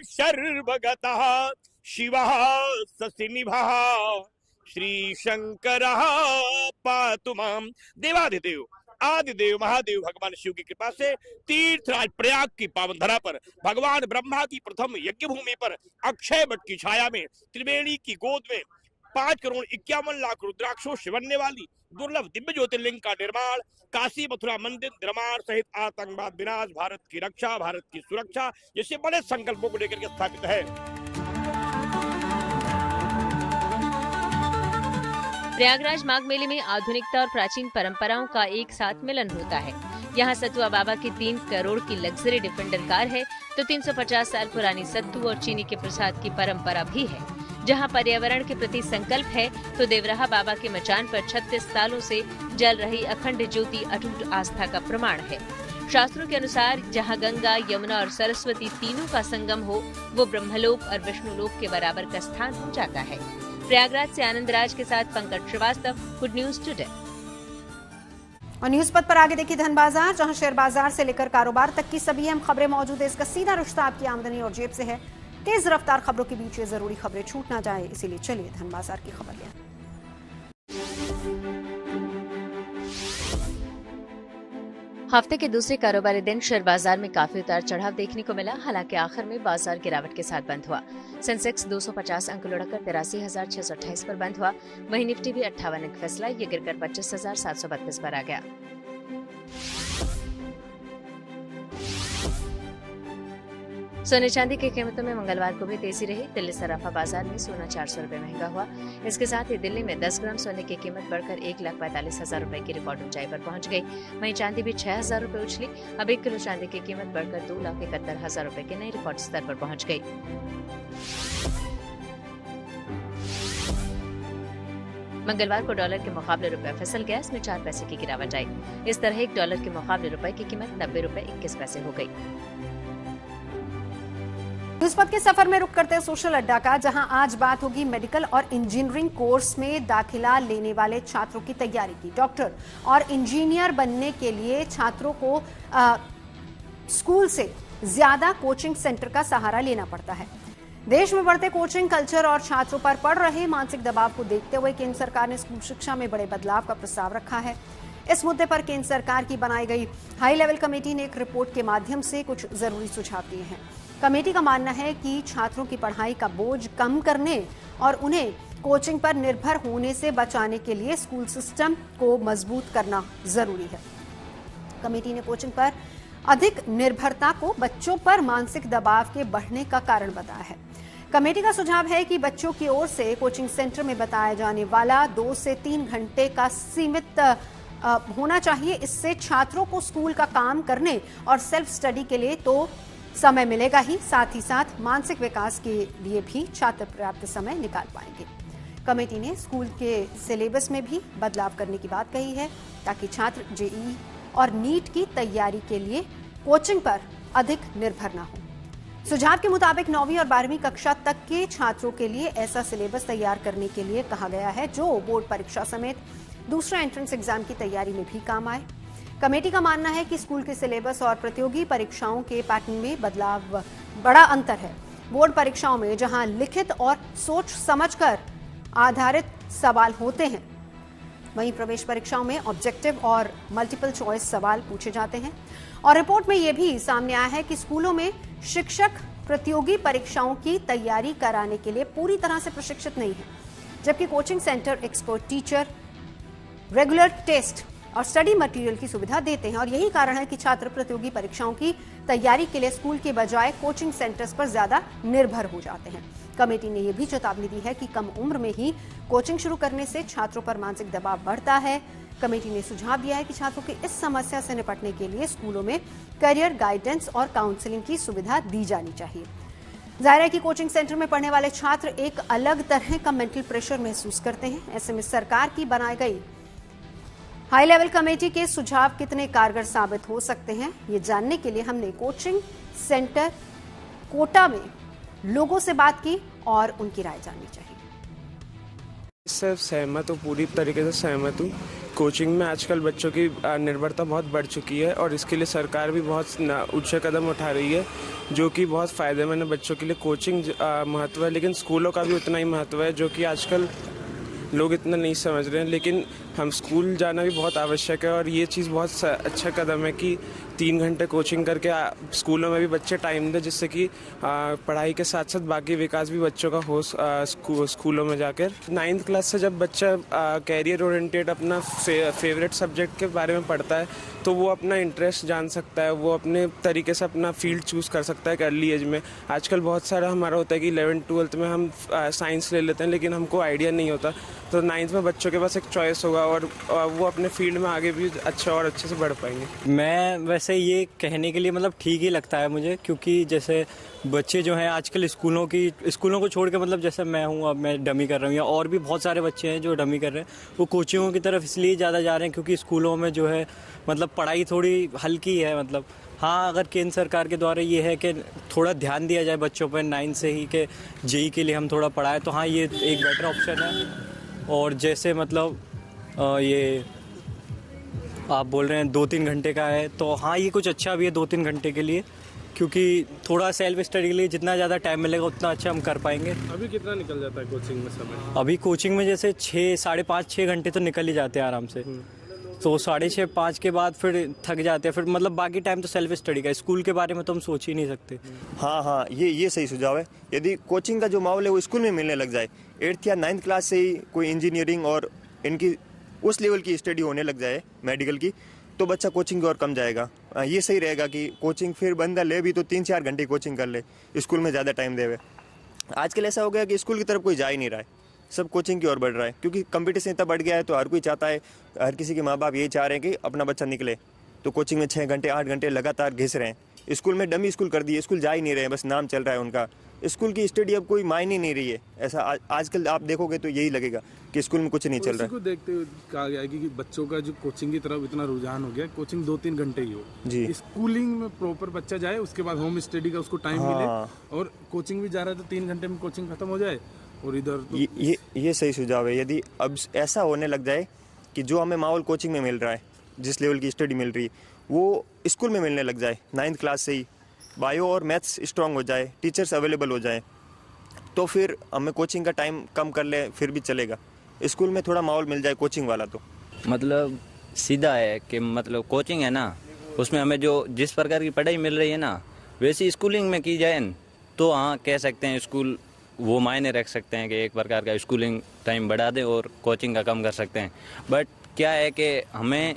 शर्वगतः शिवः ससिनिभः श्री शंकर पातु माम। देवाधिदेव आदिदेव महादेव भगवान शिव की कृपा से तीर्थराज प्रयाग की पावन धरा पर भगवान ब्रह्मा की प्रथम यज्ञ भूमि पर अक्षय वट की छाया में त्रिवेणी की गोद में 5 करोड़ 51 लाख रुद्राक्षों से बनने वाली दुर्लभ दिव्य ज्योतिर्लिंग का निर्माण, काशी मथुरा मंदिर निर्माण सहित आतंकवाद विनाश, भारत की रक्षा, भारत की सुरक्षा जैसे बड़े संकल्पों को लेकर के स्थापित है। प्रयागराज माघ मेले में आधुनिकता और प्राचीन परंपराओं का एक साथ मिलन होता है। यहाँ सतुआ बाबा की 3 करोड़ की लग्जरी डिफेंडर कार है तो 350 साल पुरानी सत्तू और चीनी के प्रसाद की परंपरा भी है। जहाँ पर्यावरण के प्रति संकल्प है तो देवराहा बाबा के मचान पर 36 सालों से जल रही अखंड ज्योति अटूट आस्था का प्रमाण है। शास्त्रों के अनुसार जहां गंगा, यमुना और सरस्वती तीनों का संगम हो, वो ब्रह्मलोक और विष्णुलोक के बराबर का स्थान हो जाता है। प्रयागराज से आनंद राज के साथ Pankaj Srivastava, good news today. और न्यूज पथ पर आगे देखिए धन बाजार, जहां शेयर बाजार से लेकर कारोबार तक की सभी अहम खबरें मौजूद है। इसका सीधा रिश्ता आपकी आमदनी और जेब से है। तेज रफ्तार खबरों के बीच ये जरूरी खबरें छूट ना जाए, इसीलिए चलिए धन बाजार की खबर लें। हफ्ते के दूसरे कारोबारी दिन शेयर बाजार में काफी उतार चढ़ाव देखने को मिला। हालांकि आखिर में बाजार गिरावट के साथ बंद हुआ। सेंसेक्स 250 अंक लुढ़कर 83,628 पर बंद हुआ। वहीं निफ्टी भी 58 अंक फिसला, ये गिरकर 25,732 पर आ गया। सोने चांदी की कीमतों में मंगलवार को भी तेजी रही। दिल्ली सराफा बाजार में सोना 400 रुपए महंगा हुआ। इसके साथ ही दिल्ली में 10 ग्राम सोने की कीमत बढ़कर 1,45,000 रुपए की रिकॉर्ड ऊंचाई पर पहुंच गई। वहीं चांदी भी 6,000 रुपए उछली। अब 1 किलो चांदी की कीमत बढ़कर 2,71,000 रुपए के नए रिकॉर्ड स्तर पर पहुंच गई। मंगलवार को डॉलर के मुकाबले रुपया फिसल गया। इसमें 4 पैसे की गिरावट आई। इस तरह 1 डॉलर के मुकाबले रुपए की कीमत 90 रुपए 21 पैसे हो गई। न्यूज पथ के सफर में रुक करते हैं सोशल अड्डा का, जहां आज बात होगी मेडिकल और इंजीनियरिंग कोर्स में दाखिला लेने वाले छात्रों की तैयारी की। डॉक्टर और इंजीनियर बनने के लिए छात्रों को स्कूल से ज्यादा कोचिंग सेंटर का सहारा लेना पड़ता है। देश में बढ़ते कोचिंग कल्चर और छात्रों पर पड़ रहे मानसिक दबाव को देखते हुए केंद्र सरकार ने स्कूल शिक्षा में बड़े बदलाव का प्रस्ताव रखा है। इस मुद्दे पर केंद्र सरकार की बनाई गई हाई लेवल कमेटी ने एक रिपोर्ट के माध्यम से कुछ जरूरी सुझाव दिए हैं। कमेटी का मानना है कि छात्रों की पढ़ाई का बोझ कम करने और उन्हें कोचिंग पर निर्भर होने से बचाने के लिए स्कूल सिस्टम को मजबूत करना जरूरी है। कमेटी ने कोचिंग पर अधिक निर्भरता को बच्चों पर मानसिक दबाव के बढ़ने का कारण बताया है। कमेटी का सुझाव है कि बच्चों की ओर से कोचिंग सेंटर में बताया जाने वाला 2 से 3 घंटे का सीमित होना चाहिए। इससे छात्रों को स्कूल का काम करने और सेल्फ स्टडी के लिए तो समय मिलेगा ही, साथ ही साथ मानसिक विकास के लिए भी छात्र पर्याप्त समय निकाल पाएंगे। कमेटी ने स्कूल के सिलेबस में भी बदलाव करने की बात कही है, ताकि छात्र जेईई और नीट की तैयारी के लिए कोचिंग पर अधिक निर्भर न हो। सुझाव के मुताबिक 9वीं और 12वीं कक्षा तक के छात्रों के लिए ऐसा सिलेबस तैयार करने के लिए कहा गया है, जो बोर्ड परीक्षा समेत दूसरा एंट्रेंस एग्जाम की तैयारी में भी काम आए। कमेटी का मानना है कि स्कूल के सिलेबस और प्रतियोगी परीक्षाओं के पैटर्न में बड़ा अंतर है। बोर्ड परीक्षाओं में जहां लिखित और सोच समझकर आधारित सवाल होते हैं, वहीं प्रवेश परीक्षाओं में ऑब्जेक्टिव और मल्टीपल चॉइस सवाल पूछे जाते हैं। और रिपोर्ट में यह भी सामने आया है कि स्कूलों में शिक्षक प्रतियोगी परीक्षाओं की तैयारी कराने के लिए पूरी तरह से प्रशिक्षित नहीं है, जबकि coaching centre expert teacher, regular test और स्टडी मटेरियल की सुविधा देते हैं। और यही कारण है कि छात्र प्रतियोगी परीक्षाओं की तैयारी के लिए स्कूल के बजाय कोचिंग सेंटर्स पर ज्यादा निर्भर हो जाते हैं। कमेटी ने यह भी चेतावनी दी है कि कम उम्र में ही कोचिंग शुरू करने से छात्रों पर मानसिक दबाव बढ़ता है। कमेटी ने सुझाव दिया है कि छात्रों की इस समस्या से निपटने के लिए स्कूलों में करियर गाइडेंस और काउंसलिंग की सुविधा दी जानी चाहिए। जाहिर है कि कोचिंग सेंटर में पढ़ने वाले छात्र एक अलग तरह का मेंटल प्रेशर महसूस करते हैं। ऐसे में सरकार की बनाई गई हाई लेवल कमेटी के सुझाव कितने कारगर साबित हो सकते हैं, ये जानने के लिए हमने कोचिंग सेंटर कोटा में लोगों से बात की और उनकी राय जाननी चाहिए। इससे सहमत हूँ, पूरी तरीके से सहमत हूँ। कोचिंग में आजकल बच्चों की निर्भरता बहुत बढ़ चुकी है और इसके लिए सरकार भी बहुत ऊंचे कदम उठा रही है, जो कि बहुत फ़ायदेमंद है बच्चों के लिए। कोचिंग महत्व है, लेकिन स्कूलों का भी उतना ही महत्व है, जो कि आजकल लोग इतना नहीं समझ रहे हैं। लेकिन हम स्कूल जाना भी बहुत आवश्यक है और ये चीज़ बहुत अच्छा कदम है कि 3 घंटे कोचिंग करके स्कूलों में भी बच्चे टाइम दें, जिससे कि पढ़ाई के साथ साथ बाकी विकास भी बच्चों का हो स्कूलों में जाकर। 9th क्लास से जब बच्चा कैरियर ओरिएंटेड अपना फेवरेट सब्जेक्ट के बारे में पढ़ता है, तो वो अपना इंटरेस्ट जान सकता है, वो अपने तरीके से अपना फील्ड चूज़ कर सकता है अर्ली एज में। आजकल बहुत सारा हमारा होता है कि 11th-12th में हम साइंस ले लेते हैं, लेकिन हमको आइडिया नहीं होता। तो 9th में बच्चों के पास एक चॉइस होगा और वो अपने फील्ड में आगे भी अच्छा और अच्छे से बढ़ पाएंगे। मैं वैसे ये कहने के लिए मतलब ठीक ही लगता है मुझे, क्योंकि जैसे बच्चे जो हैं आजकल स्कूलों को छोड़ के, मतलब जैसे मैं हूँ, अब मैं डमी कर रहा हूँ, या और भी बहुत सारे बच्चे हैं जो डमी कर रहे हैं, वो कोचिंगों की तरफ इसलिए ज़्यादा जा रहे हैं क्योंकि स्कूलों में जो है मतलब पढ़ाई थोड़ी हल्की है। मतलब हाँ, अगर केंद्र सरकार के द्वारा ये है कि थोड़ा ध्यान दिया जाए बच्चों पर 9 से ही कि जेई के लिए हम थोड़ा पढ़ाएं, तो हाँ ये एक बेटर ऑप्शन है। और जैसे मतलब ये आप बोल रहे हैं 2-3 घंटे का है, तो हाँ ये कुछ अच्छा भी है 2-3 घंटे के लिए, क्योंकि थोड़ा सेल्फ स्टडी के लिए जितना ज़्यादा टाइम मिलेगा उतना अच्छा हम कर पाएंगे। अभी कितना निकल जाता है कोचिंग में समय? अभी कोचिंग में जैसे 5.5-6 घंटे तो निकल ही जाते हैं आराम से, तो 6:30-5 के बाद फिर थक जाते हैं, फिर मतलब बाकी टाइम तो सेल्फ स्टडी का। स्कूल के बारे में तो हम सोच ही नहीं सकते। हाँ, ये सही सुझाव है। यदि कोचिंग का जो माहौल है वो स्कूल में मिलने लग जाए, 8th या 9th क्लास से ही कोई इंजीनियरिंग और इनकी उस लेवल की स्टडी होने लग जाए मेडिकल की, तो बच्चा कोचिंग की ओर कम जाएगा। ये सही रहेगा कि कोचिंग फिर बंदा ले भी तो 3-4 घंटे कोचिंग कर ले, स्कूल में ज़्यादा टाइम देवे। आजकल ऐसा हो गया कि स्कूल की तरफ कोई जा ही नहीं रहा है, सब कोचिंग की ओर बढ़ रहा है, क्योंकि कंपटीशन इतना बढ़ गया है, तो हर कोई चाहता है, हर किसी के माँ बाप यही चाह रहे हैं कि अपना बच्चा निकले, तो कोचिंग में 6 घंटे 8 घंटे लगातार घिस रहे हैं। स्कूल में डमी स्कूल कर दिए, स्कूल जा ही नहीं रहे हैं, बस नाम चल रहा है उनका। स्कूल की स्टडी अब कोई मायने नहीं रही है। ऐसा आजकल आप देखोगे तो यही लगेगा कि स्कूल में कुछ नहीं चल रहा है। देखते हुए कहा गया है कि बच्चों का जो कोचिंग की तरफ इतना रुझान हो गया, कोचिंग 2-3 घंटे ही हो जी, स्कूलिंग में प्रॉपर बच्चा जाए, उसके बाद होम स्टडी का उसको टाइम मिले, और कोचिंग भी जा रहा है तो 3 घंटे में कोचिंग खत्म हो जाए। और इधर तो ये सही सुझाव है। यदि अब ऐसा होने लग जाए कि जो हमें माहौल कोचिंग में मिल रहा है, जिस लेवल की स्टडी मिल रही है, वो स्कूल में मिलने लग जाए, 9th क्लास से ही बायो और मैथ्स स्ट्रांग हो जाए, टीचर्स अवेलेबल हो जाए, तो फिर हमें कोचिंग का टाइम कम कर ले फिर भी चलेगा। स्कूल में थोड़ा माहौल मिल जाए कोचिंग वाला, तो मतलब सीधा है कि मतलब कोचिंग है ना, उसमें हमें जो जिस प्रकार की पढ़ाई मिल रही है ना, वैसी स्कूलिंग में की जाए तो हाँ कह सकते हैं स्कूल वो मायने रख सकते हैं कि एक प्रकार का स्कूलिंग टाइम बढ़ा दें और कोचिंग का कम कर सकते हैं। बट क्या है कि हमें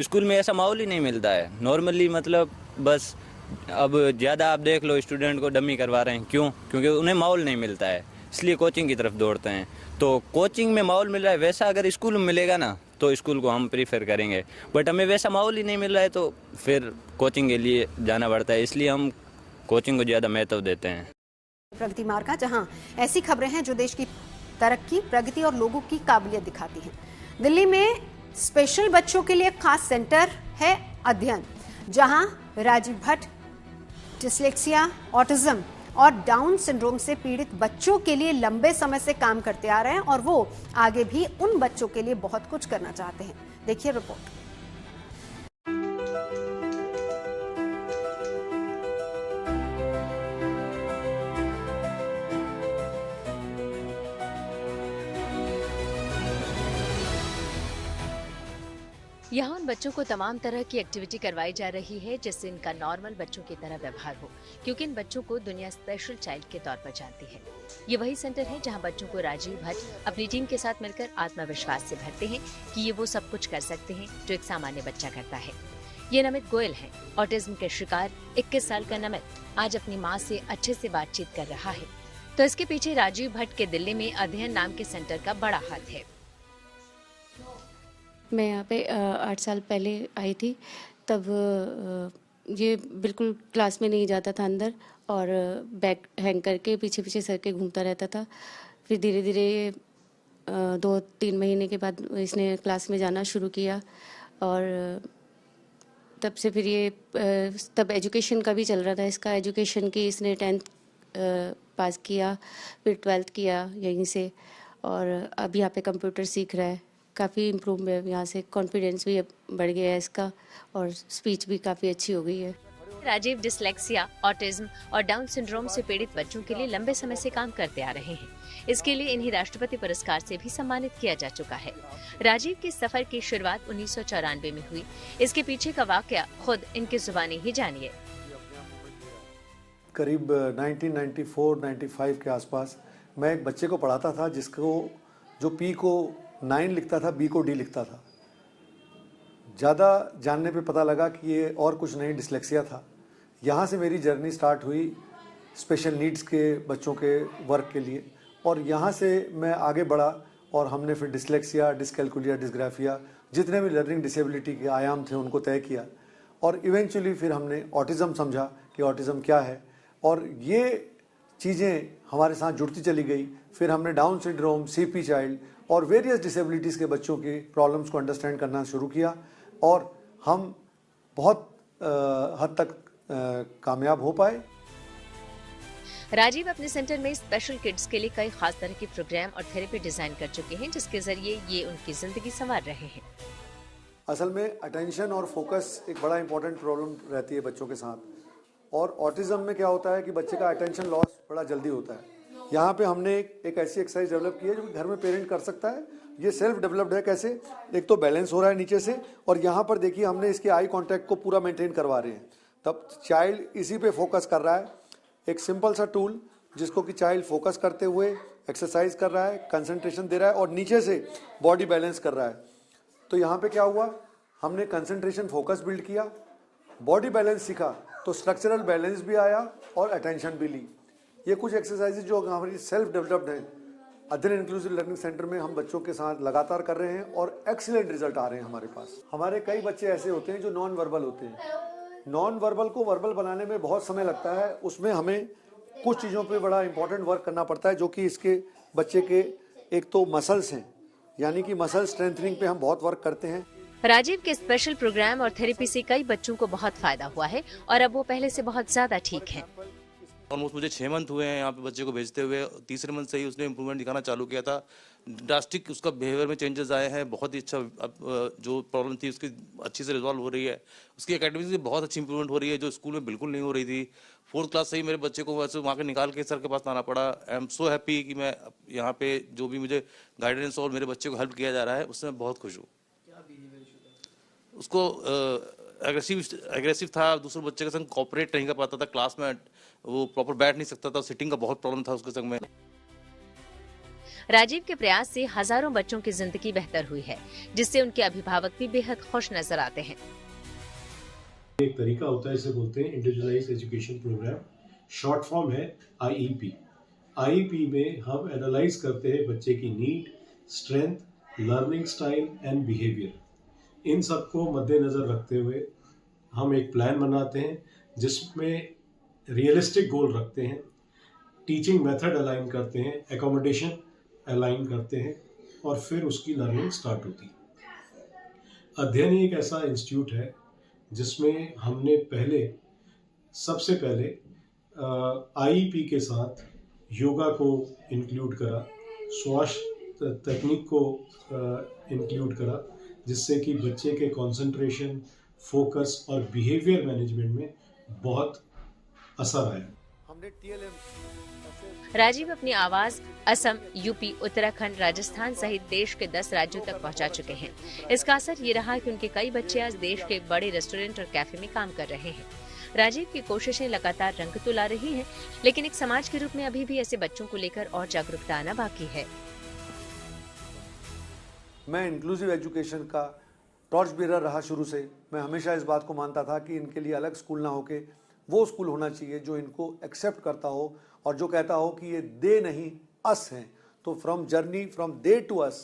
स्कूल में ऐसा माहौल ही नहीं मिलता है नॉर्मली। मतलब बस अब ज़्यादा आप देख लो, स्टूडेंट को डमी करवा रहे हैं, क्यों? क्योंकि उन्हें माहौल नहीं मिलता है, इसलिए कोचिंग की तरफ दौड़ते हैं। तो कोचिंग में माहौल मिल रहा है, वैसा अगर स्कूल में मिलेगा ना तो स्कूल को हम प्रीफर करेंगे, बट हमें वैसा माहौल ही नहीं मिल रहा है तो फिर कोचिंग के लिए जाना पड़ता है, इसलिए हम कोचिंग को ज़्यादा महत्व देते हैं। प्रगति मार्का, जहां ऐसी खबरें हैं जो देश की तरक्की, प्रगति और लोगों की काबिलियत दिखाती हैं। दिल्ली में स्पेशल बच्चों के लिए खास सेंटर है अध्ययन, जहां राजीव भट्ट डिस्लेक्सिया, ऑटिज्म और डाउन सिंड्रोम से पीड़ित बच्चों के लिए लंबे समय से काम करते आ रहे हैं, और वो आगे भी उन बच्चों के लिए बहुत कुछ करना चाहते हैं। देखिए रिपोर्ट। यहाँ उन बच्चों को तमाम तरह की एक्टिविटी करवाई जा रही है जिससे इनका नॉर्मल बच्चों की तरह व्यवहार हो, क्योंकि इन बच्चों को दुनिया स्पेशल चाइल्ड के तौर पर जानती है। ये वही सेंटर है जहाँ बच्चों को राजीव भट्ट अपनी टीम के साथ मिलकर आत्मविश्वास से भरते हैं कि ये वो सब कुछ कर सकते हैं जो एक सामान्य बच्चा करता है। ये नमित गोयल है, ऑटिज्म के शिकार 21 साल का नमित आज अपनी माँ से अच्छे से बातचीत कर रहा है, तो इसके पीछे राजीव भट्ट के दिल्ली में अध्ययन नाम के सेंटर का बड़ा हाथ है। मैं यहाँ पे 8 साल पहले आई थी, तब ये बिल्कुल क्लास में नहीं जाता था अंदर, और बैग हैंग करके पीछे पीछे सर के घूमता रहता था। फिर धीरे धीरे 2-3 महीने के बाद इसने क्लास में जाना शुरू किया, और तब से फिर ये तब एजुकेशन का भी चल रहा था इसका। एजुकेशन की इसने 10th पास किया, फिर 12th किया यहीं से, और अब यहाँ पे कंप्यूटर सीख रहा है। काफ़ी इम्प्रूव है यहाँ से, कॉन्फिडेंस भी बढ़ गया है इसका, और स्पीच भी काफ़ी अच्छी हो गई है। राजीव डिस्लेक्सिया, ऑटिज्म और डाउन सिंड्रोम से पीड़ित बच्चों के लिए लंबे समय से काम करते आ रहे हैं। इसके लिए इन्हें राष्ट्रपति पुरस्कार से भी सम्मानित किया जा चुका है। राजीव की सफर की शुरुआत 1994 में हुई। इसके पीछे का वाकया खुद इनकी जुबानी ही जानिए। करीब 1994-95 के आसपास मैं एक बच्चे को पढ़ाता था, जिसको जो पी को 9 लिखता था, बी को डी लिखता था। ज़्यादा जानने पे पता लगा कि ये और कुछ नहीं, डिस्लेक्सिया था। यहाँ से मेरी जर्नी स्टार्ट हुई स्पेशल नीड्स के बच्चों के वर्क के लिए, और यहाँ से मैं आगे बढ़ा और हमने फिर डिसलेक्सिया, डिसकैलकुलिया, डिसग्राफिया, जितने भी लर्निंग डिसेबिलिटी के आयाम थे उनको तय किया और इवेंचुअली फिर हमने ऑटिज़म समझा कि ऑटिज़म क्या है और ये चीज़ें हमारे साथ जुड़ती चली गई। फिर हमने डाउन सिंड्रोम, सीपी चाइल्ड और वेरियस डिसेबिलिटीज़ के बच्चों के प्रॉब्लम्स को अंडरस्टैंड करना शुरू किया और हम बहुत हद तक कामयाब हो पाए। राजीव अपने सेंटर में स्पेशल किड्स के लिए कई खास तरह के प्रोग्राम और थेरेपी डिजाइन कर चुके हैं, जिसके जरिए ये उनकी जिंदगी संवार रहे हैं। असल में अटेंशन और फोकस एक बड़ा इंपॉर्टेंट प्रॉब्लम रहती है बच्चों के साथ और ऑटिज्म में क्या होता है कि बच्चे का अटेंशन लॉस बड़ा जल्दी होता है। यहाँ पे हमने एक ऐसी एक्सरसाइज डेवलप की है जो घर में पेरेंट कर सकता है। ये सेल्फ डेवलप्ड है। कैसे? एक तो बैलेंस हो रहा है नीचे से और यहाँ पर देखिए हमने इसके आई कांटेक्ट को पूरा मेंटेन करवा रहे हैं, तब चाइल्ड इसी पे फोकस कर रहा है। एक सिंपल सा टूल जिसको कि चाइल्ड फोकस करते हुए एक्सरसाइज कर रहा है, कंसंट्रेशन दे रहा है और नीचे से बॉडी बैलेंस कर रहा है। तो यहाँ पे क्या हुआ, हमने कंसंट्रेशन फोकस बिल्ड किया, बॉडी बैलेंस सीखा तो स्ट्रक्चरल बैलेंस भी आया और अटेंशन भी ली। ये कुछ एक्सरसाइजेज जो हमारी सेल्फ डेवलप्ड हैं अध्ययन इंक्लूसिव लर्निंग सेंटर में हम बच्चों के साथ लगातार कर रहे हैं और एक्सीलेंट रिजल्ट आ रहे हैं हमारे पास। हमारे कई बच्चे ऐसे होते हैं जो नॉन वर्बल होते हैं। नॉन वर्बल को वर्बल बनाने में बहुत समय लगता है, उसमें हमें कुछ चीज़ों पे बड़ा इंपॉर्टेंट वर्क करना पड़ता है जो कि इसके बच्चे के एक तो मसल्स हैं, यानी कि मसल स्ट्रेंथनिंग पे हम बहुत वर्क करते हैं। राजीव के स्पेशल प्रोग्राम और थेरेपी से कई बच्चों को बहुत फायदा हुआ है और अब वो पहले से बहुत ज्यादा ठीक हैं। ऑलमोस्ट मुझे 6 मंथ हुए हैं यहाँ पे बच्चे को भेजते हुए। तीसरे मंथ से ही उसने इम्प्रूवमेंट दिखाना चालू किया था। ड्रास्टिक उसका बिहेवियर में चेंजेस आए हैं, बहुत ही अच्छा। अब जो प्रॉब्लम थी उसकी अच्छी से रिजॉल्व हो रही है। उसकी एकेडमिक्स में बहुत अच्छी इंप्रूवमेंट हो रही है जो स्कूल में बिल्कुल नहीं हो रही थी। 4th क्लास से ही मेरे बच्चे को वैसे वहाँ के निकाल के सर के पास लाना पड़ा। आई एम सो हैप्पी कि मैं यहाँ पे जो भी मुझे गाइडेंस और मेरे बच्चे को हेल्प किया जा रहा है उससे मैं बहुत खुश हूँ। उसको एग्रेसिव था, दूसरे बच्चे के संग कोऑपरेट नहीं कर पाता था, क्लास में वो प्रॉपर बैठ नहीं सकता था, सिटिंग का बहुत प्रॉब्लम था उसके संग में। राजीव के प्रयास से हजारों बच्चों की जिंदगी बेहतर हुई है, जिससे उनके अभिभावक भी बेहद खुश नजर आते हैं। एक तरीका होता है, इसे बोलते हैं individualised education programme, short form है IEP। IEP में हम एनालाइज करते हैं बच्चे की need, strength, learning style and behaviour. इन सबको मद्देनजर रखते हुए हम एक प्लान बनाते हैं जिसमें रियलिस्टिक गोल रखते हैं, टीचिंग मेथड अलाइन करते हैं, एकोमोडेशन अलाइन करते हैं और फिर उसकी लर्निंग स्टार्ट होती है। अध्ययन ही एक ऐसा इंस्टीट्यूट है जिसमें हमने सबसे पहले IEP के साथ योगा को इंक्लूड करा, श्वास तकनीक को इंक्लूड करा, जिससे कि बच्चे के कंसंट्रेशन, फोकस और बिहेवियर मैनेजमेंट में बहुत असर आया। राजीव अपनी आवाज असम, यूपी, उत्तराखंड, राजस्थान सहित देश के 10 राज्यों तक पहुंचा चुके हैं। इसका असर ये रहा कि उनके कई बच्चे आज देश के बड़े रेस्टोरेंट और कैफे में काम कर रहे हैं। राजीव की कोशिशें लगातार रंग तो ला रही हैं, लेकिन एक समाज के रूप में अभी भी ऐसे बच्चों को लेकर और जागरूकता आना बाकी है। मैं इंक्लूसिव एजुकेशन का टॉर्च बीरर रहा शुरू से। मैं हमेशा इस बात को मानता था कि इनके लिए अलग स्कूल ना होके वो स्कूल होना चाहिए जो इनको एक्सेप्ट करता हो और जो कहता हो कि ये दे नहीं अस हैं। तो from journey from they to us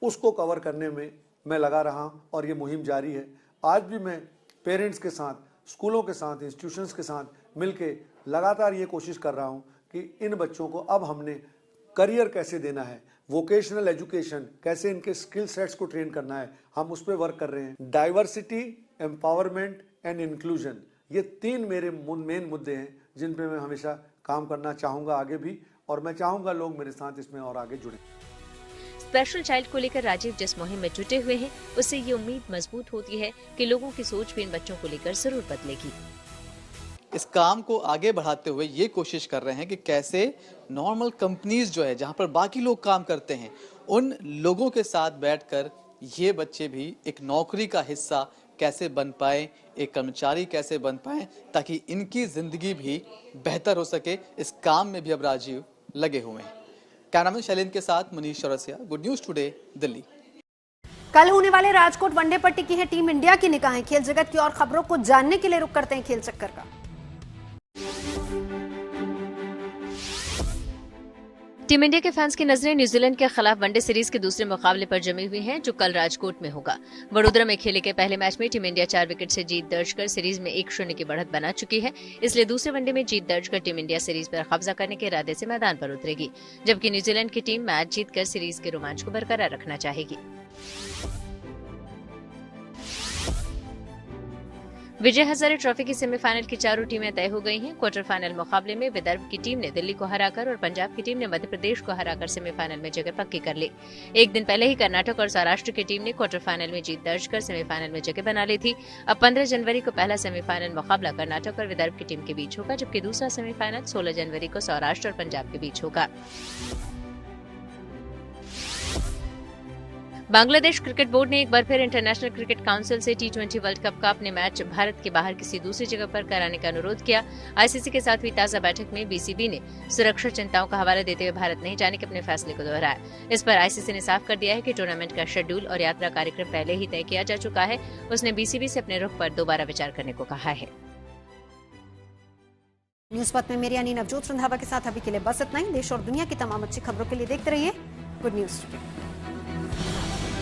उसको कवर करने में मैं लगा रहा और ये मुहिम जारी है। आज भी मैं पेरेंट्स के साथ, स्कूलों के साथ, इंस्टीट्यूशंस के साथ मिलके लगातार ये कोशिश कर रहा हूँ कि इन बच्चों को अब हमने करियर कैसे देना है, वोकेशनल एजुकेशन कैसे, इनके स्किल सेट्स को ट्रेन करना है, हम उस पर वर्क कर रहे हैं। डाइवर्सिटी, एम्पावरमेंट एंड इंक्लूजन, ये 3 मेरे मेन मुद्दे हैं जिन पे मैं हमेशा काम करना चाहूँगा आगे भी, और मैं चाहूँगा लोग मेरे साथ इसमें और आगे जुड़ें। स्पेशल चाइल्ड को लेकर राजीव जिस मुहिम में जुटे हुए हैं, उससे ये उम्मीद मजबूत होती है कि लोगों की सोच भी इन बच्चों को लेकर जरूर बदलेगी। इस काम को आगे बढ़ाते हुए ये कोशिश कर रहे हैं कि कैसे नॉर्मल कंपनीज जो है जहाँ पर बाकी लोग काम करते हैं, उन लोगों के साथ बैठकर ये बच्चे भी एक नौकरी का हिस्सा कैसे बन पाए, एक कर्मचारी कैसे बन पाए, ताकि इनकी जिंदगी भी बेहतर हो सके। इस काम में भी अब राजीव लगे हुए हैं। कैमरामैन शैलेंद्र के साथ Manish Chaurasia, good news today, Delhi. कल होने वाले राजकोट वनडे पर टिकी है टीम इंडिया की निगाहें। खेल जगत की और खबरों को जानने के लिए रुक करते हैं खेल चक्कर का। टीम इंडिया के फैंस की नजरें न्यूजीलैंड के खिलाफ वनडे सीरीज के दूसरे मुकाबले पर जमी हुई हैं, जो कल राजकोट में होगा। वडोदरा में खेले गए पहले मैच में टीम इंडिया 4 विकेट से जीत दर्ज कर सीरीज में 1-0 की बढ़त बना चुकी है। इसलिए दूसरे वनडे में जीत दर्ज कर टीम इंडिया सीरीज पर कब्जा करने के इरादे से मैदान पर उतरेगी, जबकि न्यूजीलैंड की टीम मैच जीतकर सीरीज के रोमांच को बरकरार रखना चाहेगी। विजय हजारे ट्रॉफी की सेमीफाइनल की चारों टीमें तय हो गई हैं। क्वार्टर फाइनल मुकाबले में विदर्भ की टीम ने दिल्ली को हराकर और पंजाब की टीम ने मध्य प्रदेश को हराकर सेमीफाइनल में जगह पक्की कर ली। एक दिन पहले ही कर्नाटक और सौराष्ट्र की टीम ने क्वार्टर फाइनल में जीत दर्ज कर सेमीफाइनल में जगह बना ली थी। अब 15 जनवरी को पहला सेमीफाइनल मुकाबला कर्नाटक और विदर्भ की टीम के बीच होगा, जबकि दूसरा सेमीफाइनल 16 जनवरी को सौराष्ट्र और पंजाब के बीच होगा। बांग्लादेश क्रिकेट बोर्ड ने एक बार फिर इंटरनेशनल क्रिकेट काउंसिल से T20 वर्ल्ड कप का अपने मैच भारत के बाहर किसी दूसरी जगह पर कराने का अनुरोध किया। आईसीसी के साथ हुई ताजा बैठक में बीसीबी ने सुरक्षा चिंताओं का हवाला देते हुए भारत नहीं जाने के अपने फैसले को दोहराया। इस पर आईसीसी ने साफ कर दिया है कि टूर्नामेंट का शेड्यूल और यात्रा कार्यक्रम पहले ही तय किया जा चुका है। उसने बीसीबी से अपने रुख पर दोबारा विचार करने को कहा है। न्यूज पथ में मेरी यानी नवजोत रंधावा के साथ अभी के लिए बस इतना ही। देश और दुनिया की तमाम अच्छी खबरों के लिए देखते रहिए गुड न्यूज।